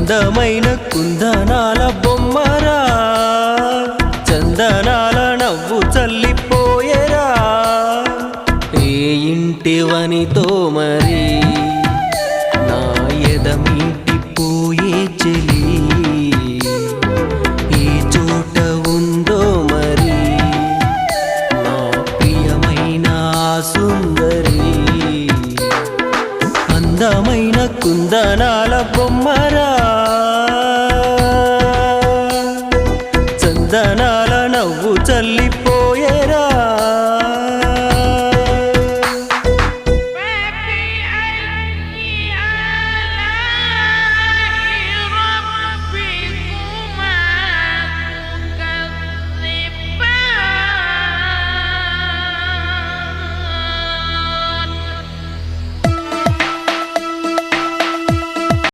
అందమైన కుందనాల బొమ్మరా, చందనాల నవ్వు చల్లిపోయేరా. ఏ ఇంటివనితో మరి నా ఎదమీటిపోయే చెలి, ఏ చోట ఉందో మరి నా ప్రియమైన సుందరి. అందమైన కుందనాల బొమ్మరా,